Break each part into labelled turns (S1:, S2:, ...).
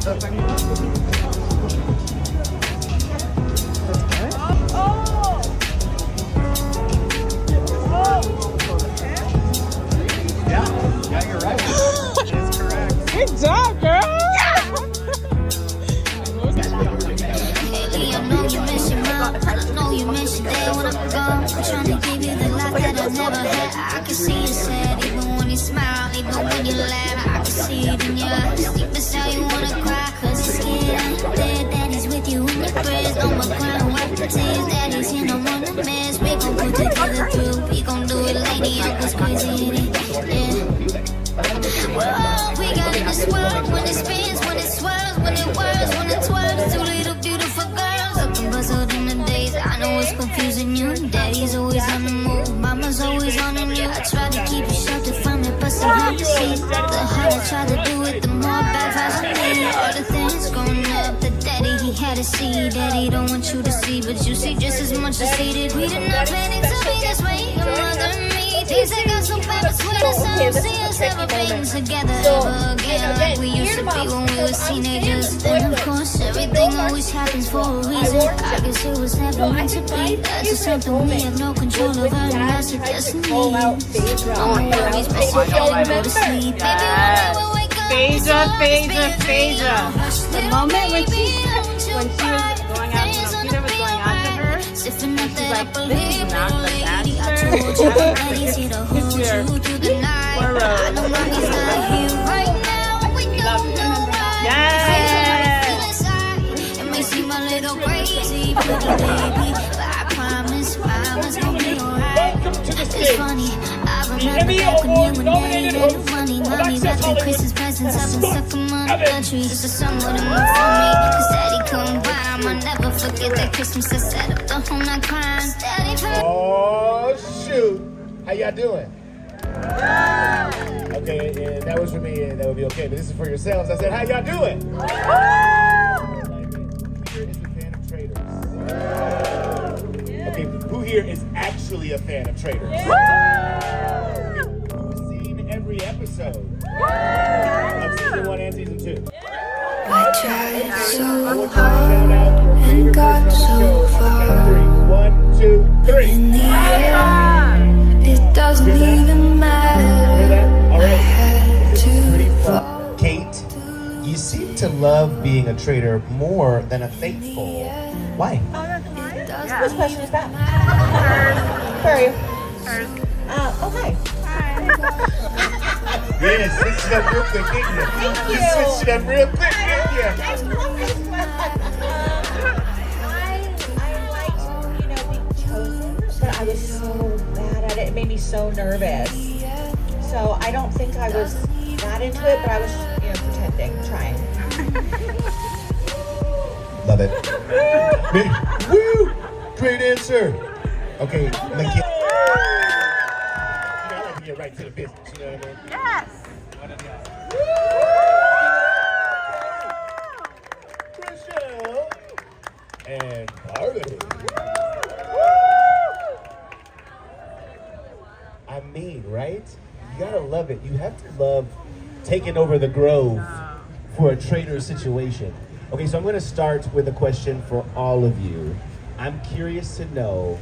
S1: Yeah, you're right. That's correct.
S2: Good job, girl.
S3: You mentioned that when I'm gone, I'm trying to give you the life that I never had. I can see you sad, even when you smile, even when you laugh. I can see it in your eyes, deep inside you wanna cry, cause you're scared. Dead daddy's with you in your prayers, on my ground, wipe the tears. Daddy's in the one that mess, we gon' put together through. We gon' do it, lady, uncle's crazy, yeah. Whoa, we got in this world, when it spins, when it swirls, when it whirls, when it twirls. Two little beautiful girls, up and puzzled in the days. I know it's confusing you. Daddy's always on the move, mama's always on the news. I try to keep you sheltered from it, but some hard to see. The harder I try to do it, the more backfires on me. All the things going up, the daddy he had to see. Daddy don't want you to see, but you see just as much as he did. We did not plan it to be this way, your mother and me. Things that got so bad between us, I don't see us ever being together ever again, like we used to be when we was teenagers. And of course, everything always happens for a reason. I guess it was never meant to be. That's just something we have no control over, and that's a destiny. No worries, best you can go to sleep.
S2: Phaedra. The moment when she was going out, Peter was going out to her, she's like, this is not the bachelor. It's your Yes.
S3: It may seem a little crazy, pretty baby, but I promise gonna be alright. It's funny, I remember back when you were named and funny. Mommy wrapped me Christmas presents up and stuck them on the tree. Just a somewhat enough for me, cause daddy come by. I'll never forget that Christmas I set up the home not crying.
S4: Oh shoot, how y'all doing? Okay, and that was for me, and that would be okay, but this is for yourselves. I said, how y'all doing? Who here is a fan of Traitors? Okay, who here is actually a fan of Traitors? Who's seen every episode of season 1 and season 2?
S5: I tried so hard and got so far.
S4: 1, 2, 3.
S5: In the end, it doesn't even matter. I had to fall.
S4: Kate, you seem to love being a traitor more than a faithful. Why?
S6: Whose question is that? Where are you? Okay.
S4: Yeah, switch it up real quick, didn't you?
S6: Thank you.
S4: You switched it up real quick, didn't you?
S6: I liked, being chosen, but I was so bad at it. It made me so nervous. So I don't think I was that into it, but I was, pretending, trying.
S4: Love it. Woo! Great answer. Okay, like I like to get right to the business, you know what I mean?
S2: Yes.
S4: Rochelle and Harvey. I mean, right? You gotta love it. You have to love taking over the grove for a traitor situation. Okay, so I'm gonna start with a question for all of you. I'm curious to know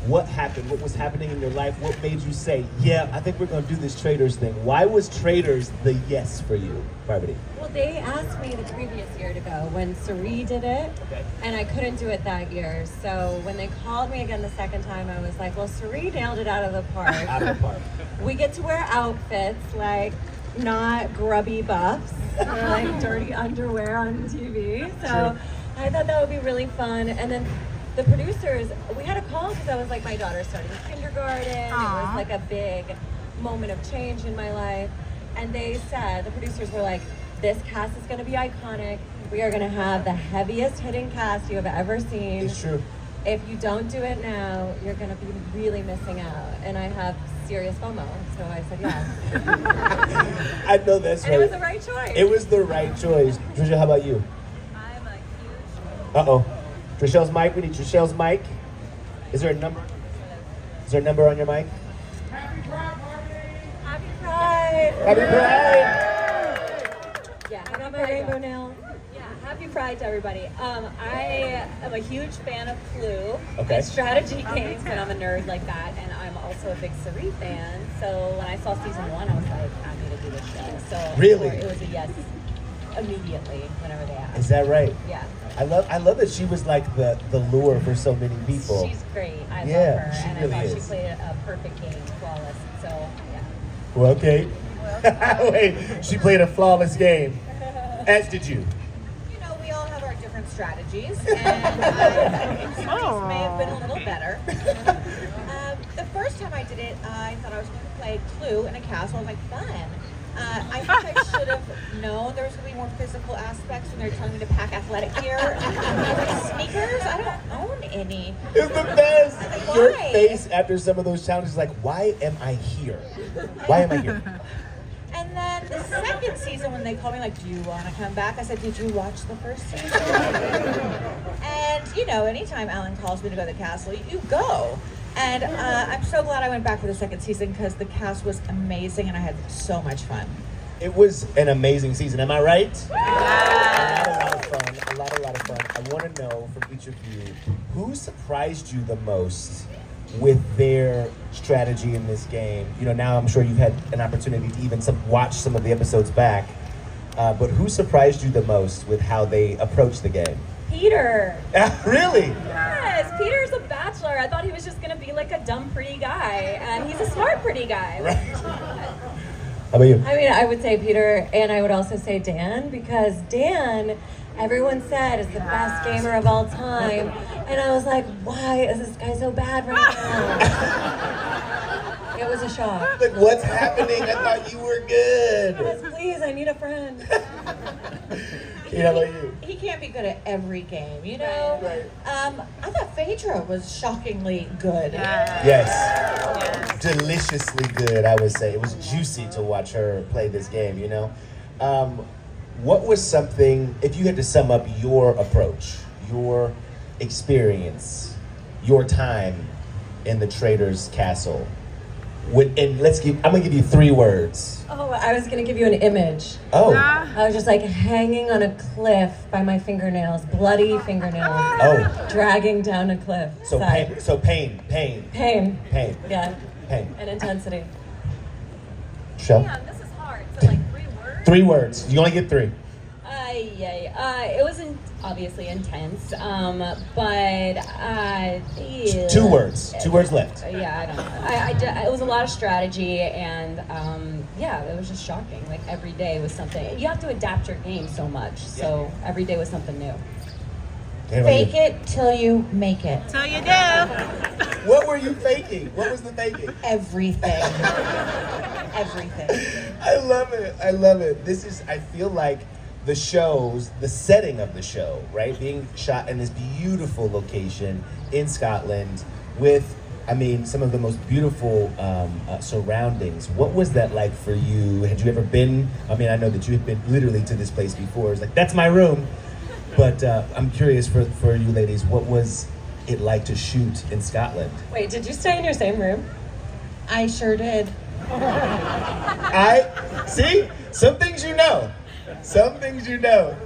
S4: what happened, what was happening in your life, what made you say, yeah, I think we're gonna do this Traitors thing. Why was Traitors the yes for you, Parvati?
S7: Well, they asked me the previous year to go when Sari did it, and I couldn't do it that year. So when they called me again the second time, I was like, well, Sari nailed it out of the park.
S4: Out of the park.
S7: We get to wear outfits, like not grubby buffs, or like dirty underwear on TV. So
S4: Sure.
S7: I thought that would be really fun. And then the producers, we had a call because I was like, my daughter starting kindergarten. It was like a big moment of change in my life. And they said, the producers were like, this cast is going to be iconic. We are going to have the heaviest hitting cast you have ever seen.
S4: It's true.
S7: If you don't do it now, you're going to be really missing out. And I have serious FOMO, so I said yes.
S4: I know that's
S7: And
S4: right.
S7: it was the right choice.
S4: It was the right choice. Trisha, how about you?
S7: I'm a huge...
S4: Uh-oh. Trishelle's mic, we need Trishelle's mic. Is there a number? Is there a number on your mic?
S7: Happy Pride!
S4: Happy Pride!
S7: Yeah, I got my rainbow nails. Happy Pride to everybody. I am a huge fan of Clue
S4: Okay.
S7: and strategy games, and I'm a nerd like that. And I'm also a big Cerie fan. So when I saw season 1, I was like, I need to do this show. So
S4: Really?
S7: it was a yes immediately whenever they asked.
S4: Is that right?
S7: Yeah.
S4: I love that she was like the lure for so many people.
S7: She's great. I
S4: Yeah,
S7: love her.
S4: she
S7: And
S4: really
S7: I thought
S4: is.
S7: she played a perfect game, flawless. So, yeah.
S4: Well, Kate. Wait, she played a flawless game. As did you.
S6: You know, we all have our different strategies, and Marie's may have been a little better. The first time I did it, I thought I was going to play Clue in a castle. I was like, fun. I think I should have known there was going to be more physical aspects when they were telling me to pack athletic gear. Sneakers? I don't own any.
S4: It's the best.
S6: Why?
S4: Your face after some of those challenges, like, why am I here? Why am I here?
S6: And then the second season, when they called me, like, do you want to come back? I said, did you watch the first season? And, you know, anytime Alan calls me to go to the castle, you go. And I'm so glad I went back for the second season because the cast was amazing and I had so much fun.
S4: It was an amazing season, am I right? A lot of fun, a lot of fun. I want to know from each of you, who surprised you the most with their strategy in this game? You know, now I'm sure you've had an opportunity to even watch some of the episodes back, but who surprised you the most with how they approached the game?
S7: Peter.
S4: Really?
S7: Yes, Peter's a bachelor. I thought he was just going to be like a dumb, pretty guy. And he's a smart, pretty guy.
S4: Right. How about you?
S7: I mean, I would say Peter, and I would also say Dan, because Dan, everyone said, is the best gamer of all time. And I was like, why is this guy so bad right now? It was a shock.
S4: Like, what's happening? I thought you were good.
S7: Yes, please, I need a friend.
S4: How about you?
S6: He can't be good at every game, you know?
S4: Right.
S6: I thought Phaedra was shockingly good.
S4: Yes. Deliciously good, I would say. It was juicy to watch her play this game, you know? What was something, if you had to sum up your approach, your experience, your time in the Traitors Castle, I'm gonna give you 3 words.
S7: Oh, I was gonna give you an image.
S4: Oh.
S7: I was just like hanging on a cliff by my fingernails, bloody fingernails,
S4: Oh.
S7: dragging down a cliff.
S4: So
S7: Side.
S4: pain.
S7: Pain.
S4: Pain.
S7: Yeah.
S4: Pain.
S7: And intensity.
S4: Shel?
S7: This is hard. So like 3 words.
S4: 3 words. You only get 3.
S7: It was obviously intense, but
S4: 2 words. 2 words left.
S7: Yeah, I don't know. It was a lot of strategy, and it was just shocking. Like every day was something. You have to adapt your game so much, so every day was something new.
S6: Fake it till you make it.
S2: So you do.
S4: What were you faking? What was the faking?
S6: Everything. Everything.
S4: I love it. I feel like the setting of the show, right? Being shot in this beautiful location in Scotland with, some of the most beautiful surroundings. What was that like for you? Had you ever been, I know that you had been literally to this place before. It's like, that's my room. But I'm curious for you ladies, what was it like to shoot in Scotland?
S7: Wait, did you stay in your same room?
S6: I sure did.
S4: See? Some things you know.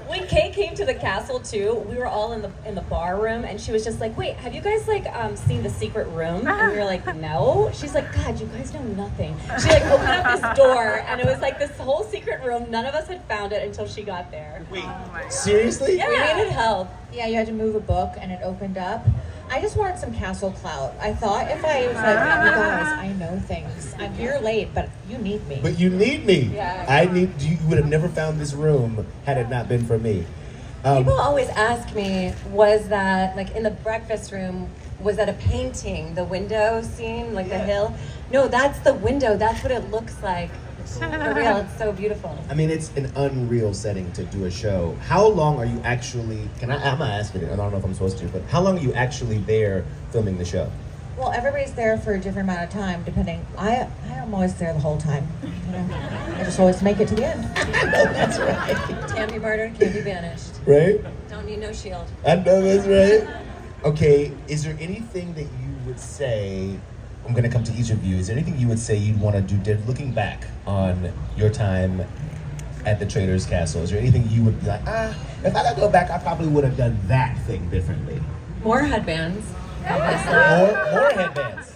S7: When Kate came to the castle too, we were all in the bar room, and she was just like, "Wait, have you guys seen The Secret Room?" And we were like, "No." She's like, "God, you guys know nothing." She opened up this door, and it was like this whole secret room. None of us had found it until she got there.
S4: Wait, seriously?
S7: Yeah, we needed help.
S6: Yeah, you had to move a book and it opened up. I just wanted some castle clout. I thought if I was like, oh, you guys, I know things. I'm here late, but you need me.
S4: But you need me.
S7: Yeah.
S4: You would have never found this room had it not been for me.
S7: People always ask me, was that, in the breakfast room, was that a painting, the window scene, the hill? No, that's the window. That's what it looks like. For real, it's so beautiful.
S4: It's an unreal setting to do a show. How long are you actually, I'm gonna ask it, I don't know if I'm supposed to, but how long are you actually there filming the show?
S6: Well, everybody's there for a different amount of time, depending. I am always there the whole time. I just always make it to the end.
S4: No, that's right.
S7: Can't be murdered, can't be banished.
S4: Right?
S7: Don't need no shield.
S4: I know that's right. Okay, is there anything that you would say, I'm going to come to each of you, is there anything you would say you'd want to do, looking back on your time at the Traitors Castle? Is there anything you would be like, if I could go back, I probably would have done that thing differently?
S7: More headbands.
S4: More headbands.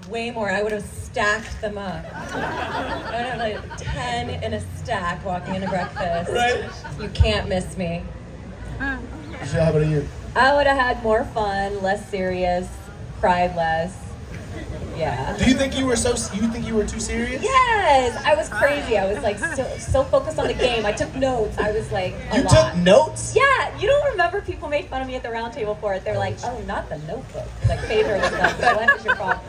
S7: Way more. I would have stacked them up. I would have like 10 in a stack walking into breakfast.
S4: Right.
S7: You can't miss me.
S4: Michelle, how about you?
S7: I would have had more fun, less serious, cried less. Yeah.
S4: Do you think you were too serious?
S7: Yes, I was crazy. I was like so focused on the game. I took notes. I was like
S4: You took notes?
S7: Yeah, you don't remember people made fun of me at the round table for it. They're like, oh, not the notebook. Like favorite was like, what is your problem?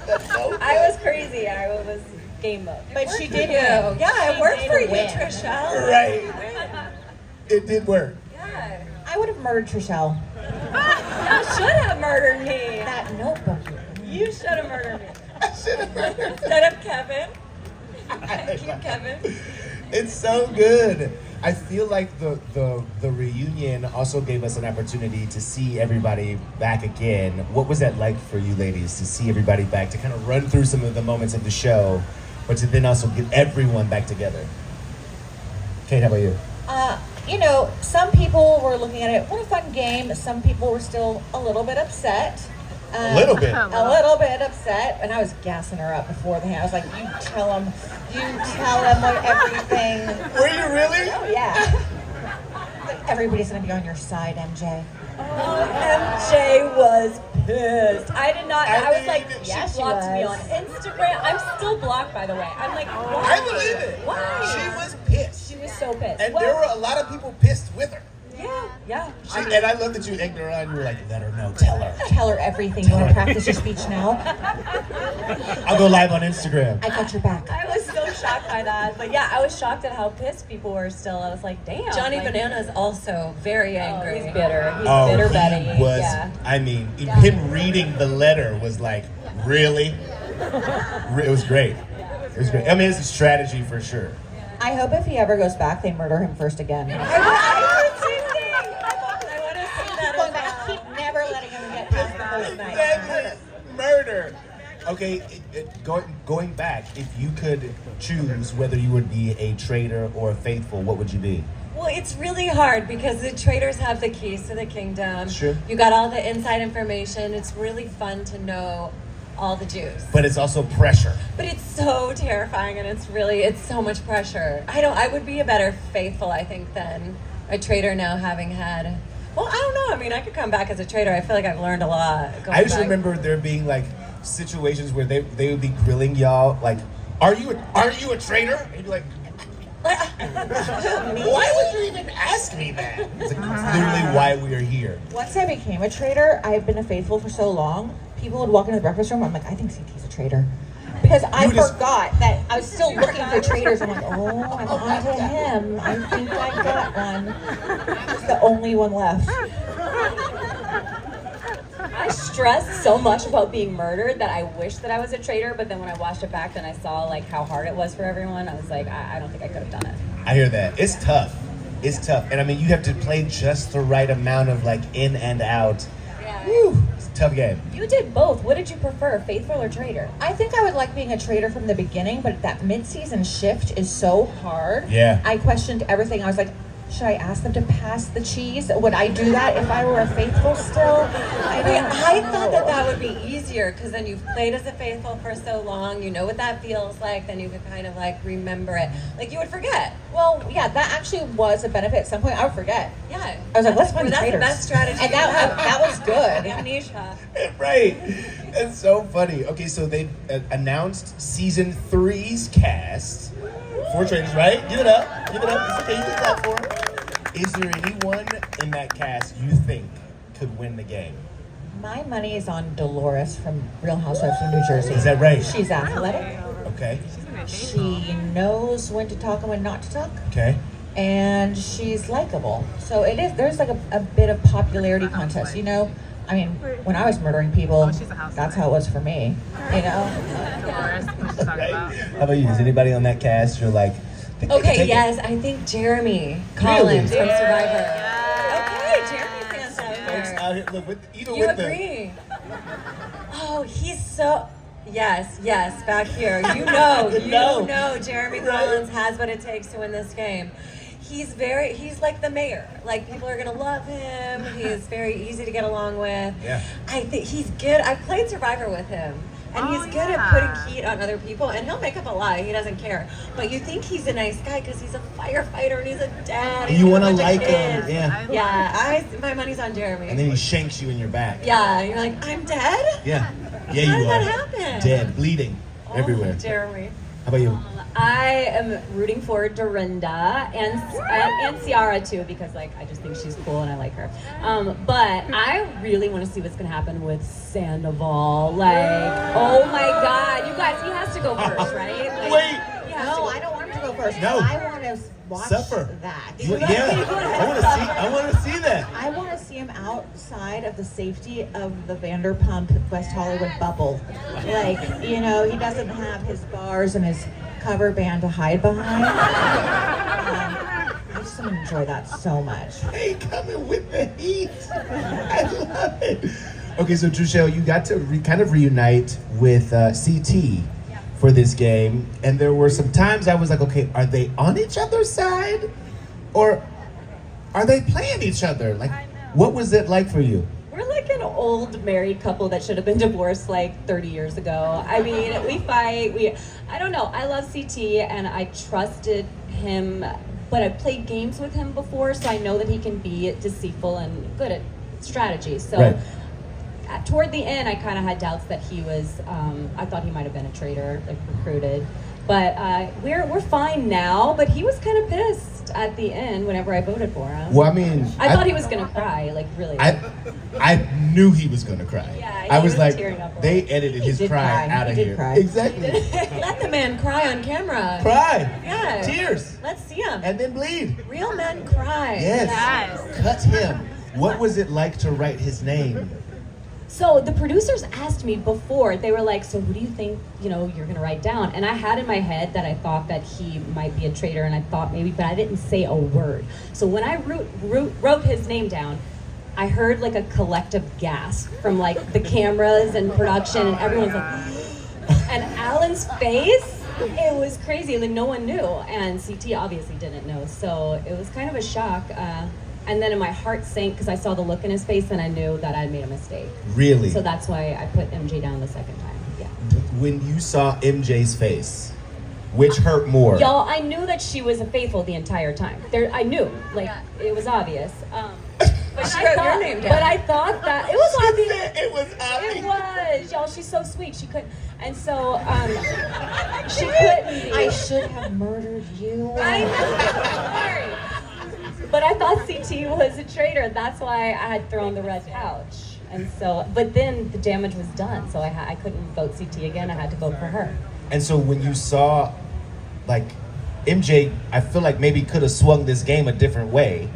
S7: I was crazy. I was game mode.
S6: But she did
S7: Yeah,
S6: win.
S7: it
S6: She
S7: worked
S6: did
S7: for you,
S6: win.
S7: Trishelle.
S4: Right. It did work.
S7: Yeah.
S6: I would have murdered Trishelle.
S7: You should have murdered me.
S6: That notebook.
S7: You should have murdered me.
S4: I should have murdered.
S7: Instead of Kevin. Thank you, Kevin.
S4: It's so good. I feel like the reunion also gave us an opportunity to see everybody back again. What was that like for you ladies, to see everybody back, to kind of run through some of the moments of the show, but to then also get everyone back together? Kate, how about you?
S6: You know, some people were looking at it, what a fun game. Some people were still a little bit upset.
S4: A little bit.
S6: A little bit upset, and I was gassing her up before the hand. I was like, you tell them what everything.
S4: Were you really?
S6: Oh, yeah. Everybody's gonna be on your side, MJ.
S7: Oh, MJ was pissed. I did not. I was like,
S6: Yes,
S7: she
S6: she
S7: blocked me
S6: was.
S7: on Instagram. I'm still blocked, by the way. I'm like, why?
S4: I believe it.
S7: Why?
S4: She was pissed.
S7: She was so pissed.
S4: And
S7: Well,
S4: there were a lot of people pissed with her.
S7: yeah.
S4: And I love that you egged her on. You were like, let her know, tell her.
S6: Tell her everything. You wanna practice your speech now?
S4: I'll go live on Instagram.
S6: I got your back.
S7: I was so shocked by that. But yeah, I was shocked at how pissed people were still. I was like, damn. Johnny Banana is also very angry. He's bitter. He's bitter Betty.
S4: He was,
S7: Yeah.
S4: I mean, him reading the letter was like, really? It was great. It was great. I mean, it's a strategy for sure.
S6: I hope if he ever goes back, they murder him first again.
S7: I want to see that
S6: Going
S7: as
S6: back,
S7: well.
S6: keep never letting him get past the first night.
S4: Exactly. Murder. Okay, going back, if you could choose whether you would be a traitor or a faithful, what would you be?
S7: Well, it's really hard because the Traitors have the keys to the kingdom.
S4: Sure.
S7: You got all the inside information. It's really fun to know all the Jews.
S4: But it's also pressure.
S7: But it's so terrifying and it's so much pressure. I would be a better faithful, I think, than a traitor now having had, well, I don't know. I mean, I could come back as a traitor. I feel like I've learned a lot.
S4: I just remember there being like situations where they would be grilling y'all like, are you a traitor? And you'd be like, why would you even ask me that? It's like literally why we are here.
S6: Once I became a traitor, I've been a faithful for so long. People would walk into the breakfast room. I'm like, I think CT's a traitor. Because I forgot that I was still looking for traitors. I'm like, oh, I'm on to him. I think I got one. It's the only one left.
S7: I stressed so much about being murdered that I wish that I was a traitor, but then when I watched it back and I saw like how hard it was for everyone, I was like, I don't think I could have done it.
S4: I hear that. It's tough. It's tough. And I mean, you have to play just the right amount of like in and out.
S7: Yeah.
S4: Woo, it's a tough game.
S7: You did both. What did you prefer, faithful or traitor?
S6: I think I would like being a traitor from the beginning, but that mid-season shift is so hard.
S4: Yeah.
S6: I questioned everything. I was like, should I ask them to pass the cheese? Would I do that if I were a faithful still?
S7: I thought that would be easier because then you've played as a faithful for so long, you know what that feels like, then you could kind of like remember it. Like you would forget.
S6: Well, yeah, that actually was a benefit. At some point, I would forget.
S7: Yeah.
S6: I was like, let's find the
S7: That's
S6: traitors.
S7: the best strategy.
S6: And that was good.
S7: Amnesia.
S4: Right. It's so funny. Okay, so they announced season 3's cast for Traitors, right? Give it up. Give it up. It's okay. You can clap for it. Is there anyone in that cast you think could win the game?
S6: My money is on Dolores from Real Housewives of New Jersey.
S4: Is that right?
S6: She's athletic.
S4: Okay.
S6: She knows when to talk and when not to talk.
S4: Okay.
S6: And she's likable. So it is. There's like a bit of popularity contest, you know. I mean, when I was murdering people, that's how it was for me, you know.
S2: Dolores, what you talking about?
S4: How about you? Is anybody on that cast you're like?
S7: Okay, yes, I think Jeremy Collins from Survivor.
S2: Yeah.
S7: Okay, Jeremy fans out
S4: Folks
S7: here.
S4: out here, look, even
S7: You
S4: with
S7: agree? Oh, he's so. Yes, back here. You know, Jeremy Collins has what it takes to win this game. he's like the mayor. Like, people are gonna love him. He's very easy to get along with.
S4: Yeah.
S7: I think he's good. I've played Survivor with him. And he's good at putting heat on other people, and he'll make up a lie. He doesn't care. But you think he's a nice guy because he's a firefighter and he's a dad.
S4: And you
S7: want to
S4: like him, yeah.
S7: Yeah, my money's on Jeremy.
S4: And then he shanks you in your back.
S7: Yeah, you're like, I'm dead?
S4: Yeah. Yeah,
S7: How
S4: you
S7: did
S4: are.
S7: that happen?
S4: Dead, bleeding everywhere.
S7: Jeremy.
S4: How about you?
S8: I am rooting for Dorinda and Ciara too, because like I just think she's cool and I like her. But I really want to see what's gonna happen with Sandoval. Like, oh my God, you guys, he has to go first, right? Like,
S4: Wait.
S6: No, I don't want him to go first.
S4: No.
S6: I want to watch
S4: Suffer.
S6: that.
S4: I want to see that.
S6: I want to see him outside of the safety of the Vanderpump West Hollywood bubble. Like, he doesn't have his bars and his cover band to hide behind. I just want to enjoy that so much.
S4: Hey, coming with the heat. I love it. Okay, so Trishelle, you got to kind of reunite with CT for this game, and there were some times I was like, okay, are they on each other's side, or are they playing each other? Like, what was it like for you?
S8: we're like an old married couple that should have been divorced like 30 years ago. I mean, we fight, I don't know, I love CT and I trusted him, but I've played games with him before, so I know that he can be deceitful and good at strategy. So
S4: Right.
S8: Toward the end, I kind of had doubts that he was, I thought he might have been a traitor, like recruited. But we're fine now, but he was kind of pissed at the end whenever I voted for him.
S4: Well, I mean,
S8: I thought he was gonna cry, like really.
S4: I knew he was gonna cry.
S8: Yeah,
S4: I
S8: he
S4: was
S8: was
S4: like,
S8: tearing up a
S4: they
S8: little.
S4: edited
S6: He
S4: his
S6: did
S4: cry
S6: cry.
S4: out of
S6: He did
S4: here.
S6: cry.
S4: Exactly.
S7: Let the man cry on camera.
S4: Cry.
S7: Yeah.
S4: Tears.
S7: Let's see him.
S4: And then bleed.
S7: Real men cry.
S4: Yes. Cut him. What was it like to write his name?
S8: So the producers asked me before, they were like, so who do you think, you're gonna write down? And I had in my head that I thought that he might be a traitor, and I thought maybe, but I didn't say a word. So when I wrote his name down, I heard like a collective gasp from like the cameras and production, and everyone's like, and Alan's face, it was crazy, and then no one knew, and CT obviously didn't know, so it was kind of a shock. And then my heart sank because I saw the look in his face and I knew that I'd made a mistake.
S4: Really?
S8: So that's why I put MJ down the second time. Yeah.
S4: When you saw MJ's face, which hurt more?
S8: Y'all, I knew that she was faithful the entire time. I knew, it was obvious.
S7: But she wrote your name down.
S8: But I thought that it was obvious.
S4: It was obvious.
S8: It was, y'all. She's so sweet. She couldn't, and so she couldn't.
S6: I should have murdered you.
S8: I know. Sorry. But I thought CT was a traitor. That's why I had thrown the red couch. And so, but then the damage was done. So I couldn't vote CT again. I had to vote for her.
S4: And so when you saw, MJ, I feel like maybe could have swung this game a different way.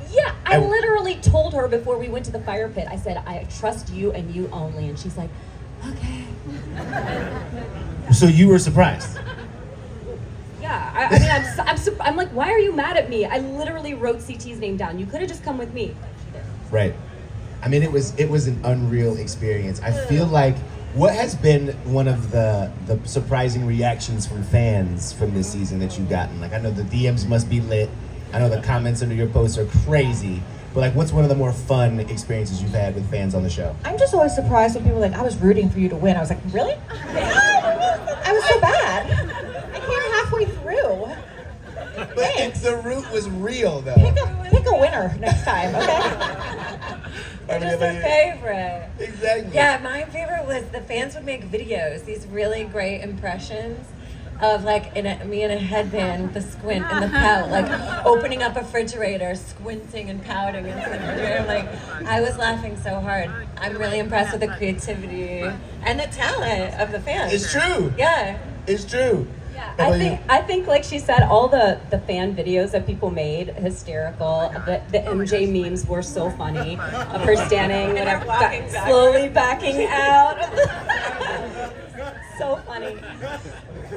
S8: Yeah, I literally told her before we went to the fire pit, I said, I trust you and you only. And she's like, okay.
S4: So you were surprised?
S8: Yeah, I mean, I'm like, why are you mad at me? I literally wrote CT's name down. You could have just come with me. She didn't.
S4: Right. I mean, it was an unreal experience. I feel like what has been one of the surprising reactions from fans from this season that you've gotten? Like, I know the DMs must be lit. I know the comments under your posts are crazy. But what's one of the more fun experiences you've had with fans on the show?
S6: I'm just always surprised when people are like, I was rooting for you to win. I was like, really? I was so bad. I came halfway through.
S4: But the root was real, though.
S6: Pick a winner next time, okay?
S7: Just a favorite.
S4: Exactly.
S7: Yeah, my favorite was the fans would make videos, these really great impressions of me in a headband with a squint and the pout, opening up a refrigerator, squinting and pouting into the refrigerator. I was laughing so hard. I'm really impressed with the creativity and the talent of the fans.
S4: It's true.
S7: Yeah.
S4: It's true.
S8: Yeah, I think like she said, all the fan videos that people made, hysterical. The MJ memes were so funny. Of her standing, whatever, slowly backing out. So funny.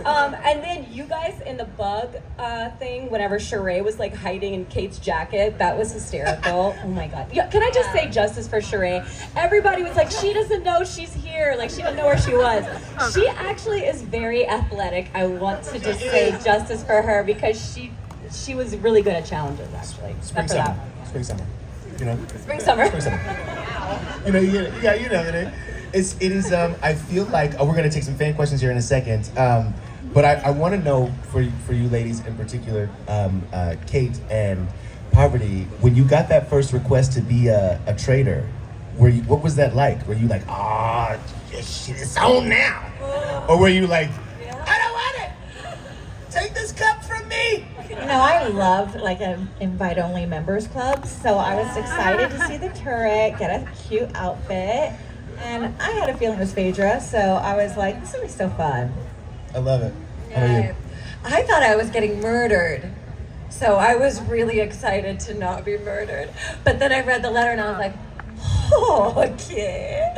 S8: And then you guys in the bug thing, whenever Sheree was hiding in Kate's jacket, that was hysterical. Oh my God. Yeah, can I just say justice for Sheree? Everybody was like, she doesn't know she's here. She didn't know where she was. She actually is very athletic. I want to just say justice for her because she was really good at challenges, actually.
S4: Spring,
S8: Except for
S4: summer. Spring, summer. You know?
S8: Spring, summer.
S4: Spring, summer. You know, you know it. It is, I feel like, we're going to take some fan questions here in a second. But I want to know, for you ladies in particular, Kate and Poverty, when you got that first request to be a traitor, what was that like? Were you like, this shit is on now? Or were you like, I don't want it! Take this cup from me!
S6: You know, I love like an invite-only members club, so I was excited to see the turret, get a cute outfit, and I had a feeling it was Phaedra, so I was like, this will be so fun.
S4: I love it. How are you?
S7: I thought I was getting murdered. So I was really excited to not be murdered. But then I read the letter and I was like, okay.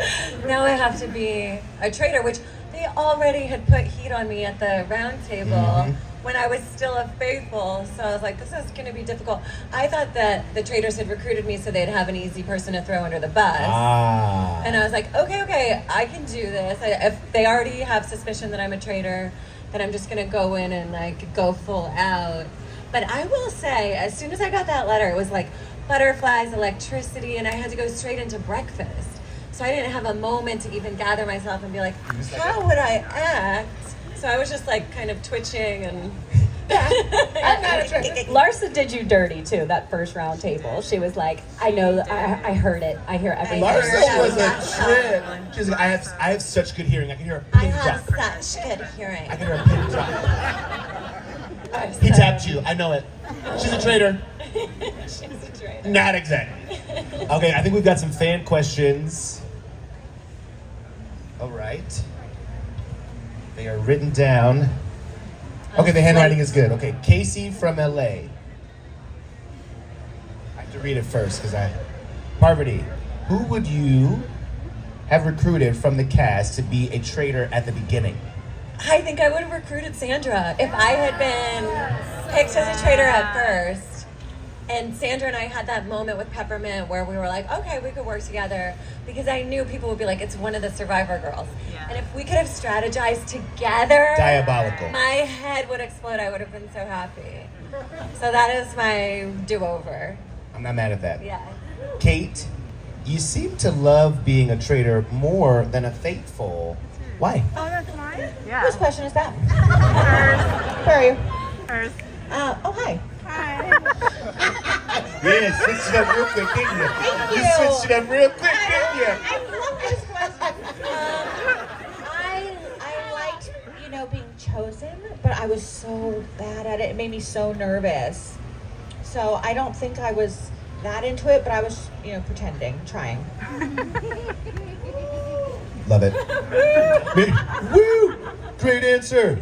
S7: Now I have to be a traitor, which they already had put heat on me at the round table when I was still a faithful. So I was like, this is going to be difficult. I thought that the traitors had recruited me so they'd have an easy person to throw under the bus. And I was like, okay, I can do this. If they already have suspicion that I'm a traitor, then I'm just going to go in and like go full out. But I will say, as soon as I got that letter, it was like butterflies, electricity, and I had to go straight into breakfast. So I didn't have a moment to even gather myself and be like, how would I act? So I was just like kind of twitching and...
S8: Larsa did you dirty too, that first round table. She was like, I know, I heard it. I hear everything.
S4: Larsa was a trip. She's like, I have such good hearing. I can hear a pin drop.
S7: I have such good hearing.
S4: I can hear a pin drop. He tapped you. I know it. She's a traitor.
S7: She's a traitor.
S4: Not exactly. Okay, I think we've got some fan questions. All right. They are written down. Okay, the handwriting is good. Okay, Casey from LA. I have to read it first because Poverty, who would you have recruited from the cast to be a traitor at the beginning?
S7: I think I would have recruited Sandra if I had been picked as a traitor at first. And Sandra and I had that moment with Peppermint where we were like, okay, we could work together, because I knew people would be like, it's one of the Survivor girls.
S2: Yeah.
S7: And if we could have strategized together,
S4: Diabolical.
S7: my head would explode. I would have been so happy. So that is my do-over.
S4: I'm not mad at that.
S7: Yeah.
S4: Kate, you seem to love being a traitor more than a faithful. Why?
S2: Oh, that's mine? Yeah.
S6: Whose question is that?
S2: Hers.
S6: Where are you?
S2: Hers.
S6: Oh, hi.
S2: Hi.
S4: Yeah, switched it up real quick, didn't you? You switched it up real quick, didn't you?
S6: I love this question. I liked, being chosen, but I was so bad at it. It made me so nervous. So I don't think I was that into it, but I was, pretending, trying.
S4: Love it. Woo! Great answer.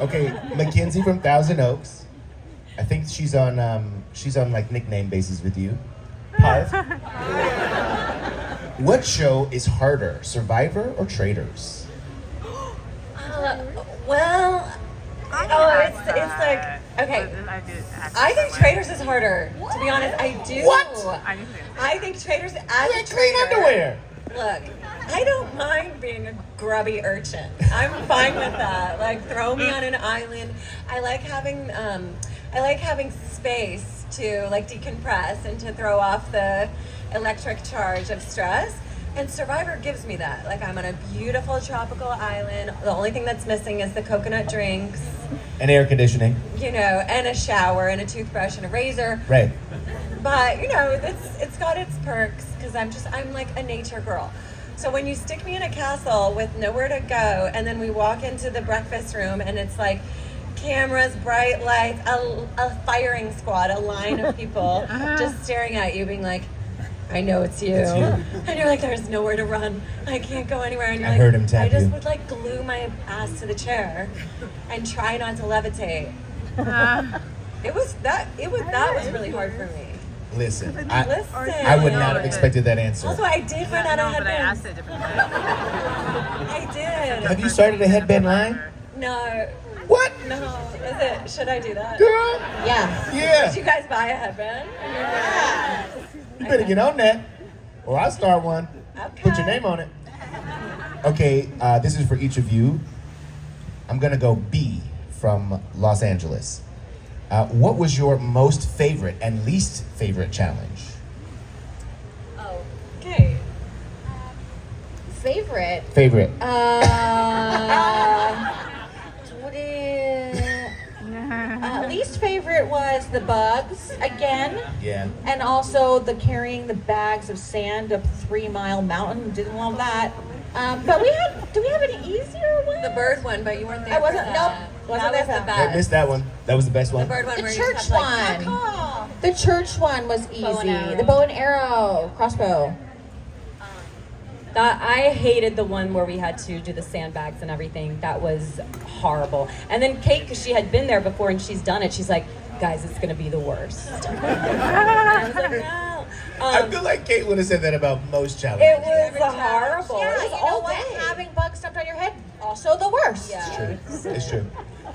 S4: Okay, Mackenzie from Thousand Oaks. I think she's on like nickname basis with you. Pive. What show is harder, Survivor or Traitors?
S7: It's like, okay. I think Traitors is harder. To be honest, I do.
S4: What?
S7: I think Traitors as
S4: You
S7: a
S4: ain't clean
S7: traitor.
S4: underwear.
S7: Look, I don't mind being a grubby urchin. I'm fine with that. Like, throw me on an island. I like having space to like decompress and to throw off the electric charge of stress. And Survivor gives me that. Like, I'm on a beautiful tropical island. The only thing that's missing is the coconut drinks,
S4: And air conditioning.
S7: and a shower and a toothbrush and a razor.
S4: Right.
S7: But it's got its perks because I'm like a nature girl. So when you stick me in a castle with nowhere to go, and then we walk into the breakfast room and it's like cameras, bright lights, a firing squad, a line of people just staring at you, being like, I know it's you.
S4: It's you.
S7: And you're like, there's nowhere to run. I can't go anywhere. And you're
S4: I
S7: like,
S4: heard him tap
S7: I just
S4: you.
S7: would like glue my ass to the chair and try not to levitate. That was really hard for me.
S4: Listen,
S7: Listen.
S4: I would not have expected that answer.
S7: Also, I did run out of
S2: No, but I
S7: headbands.
S2: asked it differently.
S7: I did.
S4: Have you started a headband line?
S7: No.
S4: What?
S7: No. Is it? Should I do that?
S4: Girl?
S6: Yeah.
S4: Yeah.
S7: Did you guys buy a headband?
S4: You better get on that. Or I'll start one.
S7: Okay.
S4: Put your name on it. Okay, this is for each of you. I'm gonna go B from Los Angeles. What was your most favorite and least favorite challenge?
S7: Oh, okay.
S8: Favorite.
S4: Favorite.
S6: Least favorite was the bugs again,
S4: Yeah.
S6: and also the carrying the bags of sand up 3 Mile Mountain. Didn't love that. But do we have any easier ones?
S7: The bird one, but you weren't there.
S6: I wasn't.
S7: for
S6: Nope.
S7: that.
S6: Wasn't
S7: That was
S6: there
S7: the
S6: for
S4: I
S7: best.
S4: missed that one. That was the best
S7: The
S4: one.
S7: bird one
S6: The
S7: where you
S6: church
S7: just have, like,
S6: one.
S7: caw-caw.
S6: The church one was easy.
S7: Bow and arrow.
S6: The bow and arrow, crossbow.
S8: I hated the one where we had to do the sandbags and everything. That was horrible. And then Kate, because she had been there before and she's done it, she's like, guys, it's gonna be the worst. And I was like, no.
S4: I feel like Kate would have said that about most challenges.
S6: It was
S7: challenge.
S6: horrible.
S7: Yeah,
S6: It was
S7: you know
S6: all
S7: what?
S6: day. Having bugs stuffed on your head, also the worst.
S7: Yeah.
S4: It's true. It's true.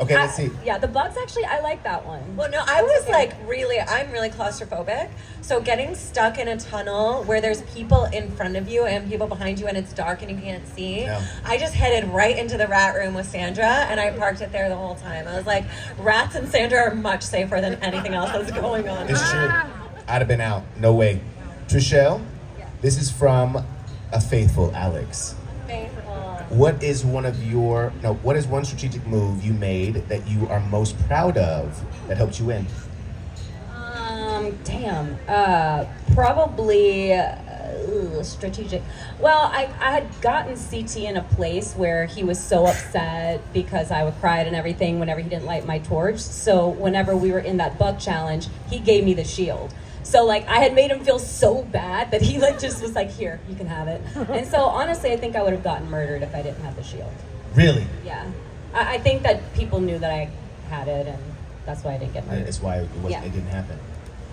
S4: Okay, let's see.
S8: Yeah, the bugs actually, I like that one.
S7: Well, no, I was like I'm really claustrophobic. So getting stuck in a tunnel where there's people in front of you and people behind you and it's dark and you can't see,
S4: No.
S7: I just headed right into the rat room with Sandra and I parked it there the whole time. I was like, rats and Sandra are much safer than anything else that's going on.
S4: It's true. I'd have been out. No way. Trishelle, this is from a faithful Alex. What is one strategic move you made that you are most proud of that helped you win?
S8: Probably strategic. Well, I had gotten CT in a place where he was so upset because I would cry and everything whenever he didn't light my torch. So whenever we were in that bug challenge, he gave me the shield. So like I had made him feel so bad that he like just was like, here, you can have it. And so honestly, I think I would have gotten murdered if I didn't have the shield.
S4: Really?
S8: Yeah. I think that people knew that I had it and that's why I didn't get murdered.
S4: That's why it
S8: Yeah.
S4: didn't happen.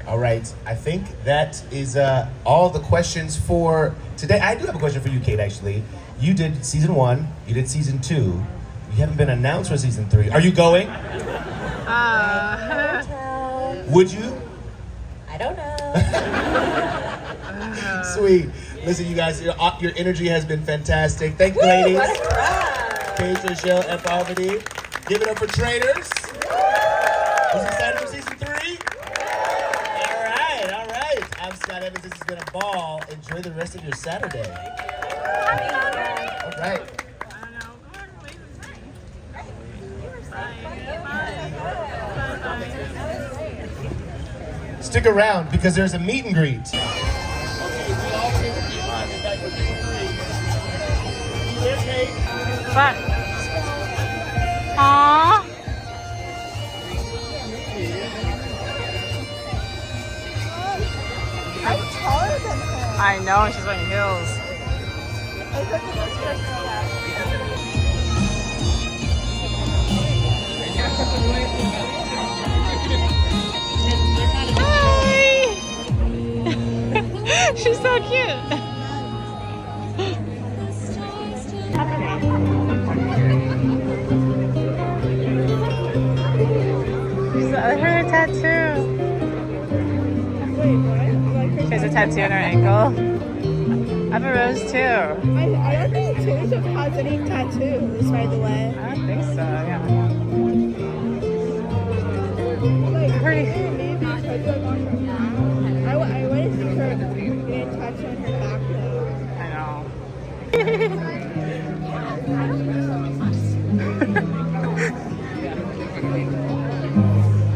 S4: All right. I think that is all the questions for today. I do have a question for you, Kate, actually. You did season 1. You did season 2. You haven't been announced for season 3. Are you going? Would you?
S6: I don't know.
S4: Sweet. Listen, you guys, your energy has been fantastic. Thank you, ladies.
S6: What a crowd.
S4: Kate, Rochelle, and Parvati. Give it up for Traitors. Who's excited for season 3? All right. I'm Scott Evans. This has been a ball. Enjoy the rest of your Saturday. All right. Stick around because there's a meet and greet.
S2: But, aww.
S9: I'm taller than her.
S2: I know, she's wearing heels.
S9: I was looking at this first.
S2: Hi! She's so cute. Her tattoo.
S9: Wait, what?
S2: She has a tattoo on her ankle. I have a rose too.
S9: I don't think Taylor Swift has any tattoos, by the way.
S2: I don't think so, yeah.
S9: Like,
S2: Pretty.
S9: maybe tattoo on her. I want to see her getting a tattoo on her back though.
S2: I know.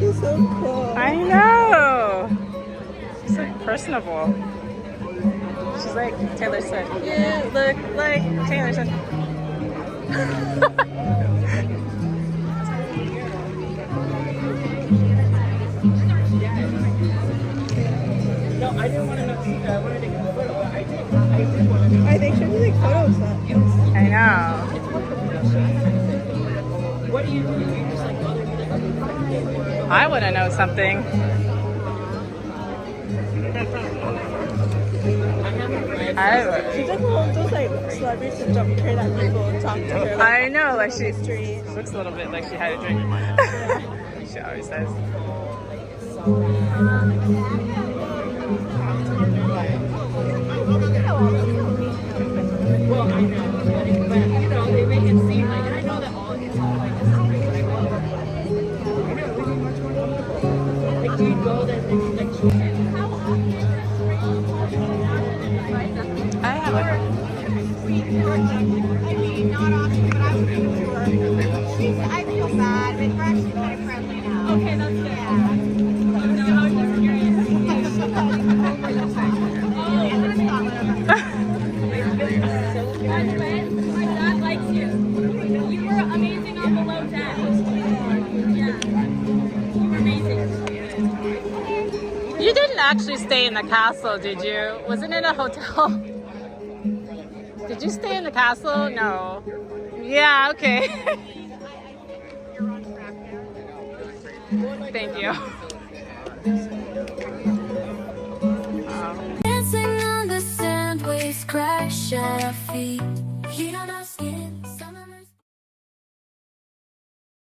S9: She's so cool.
S2: I know. She's like personable. She's like Taylor Swift. You look like Taylor Swift.
S4: I didn't want to I wanted to take a photo, but I did want to.
S9: I think she has like photos up.
S2: I know.
S4: What do you do? You just like
S2: I want to know something.
S9: She's like one of those like celebrities that don't care that people talk to her. Like,
S2: I know, like she
S9: street.
S2: looks a little bit like she had a drink. She always says.
S4: Well, I know, but you know, they make it seem like, and I know that all it's not like this, but I will.
S2: actually stay in the castle, did you? Wasn't it a hotel? Did you stay in the castle? No. Yeah, okay. Thank you.
S5: Dancing on the sand, waves crash at our feet. You don't know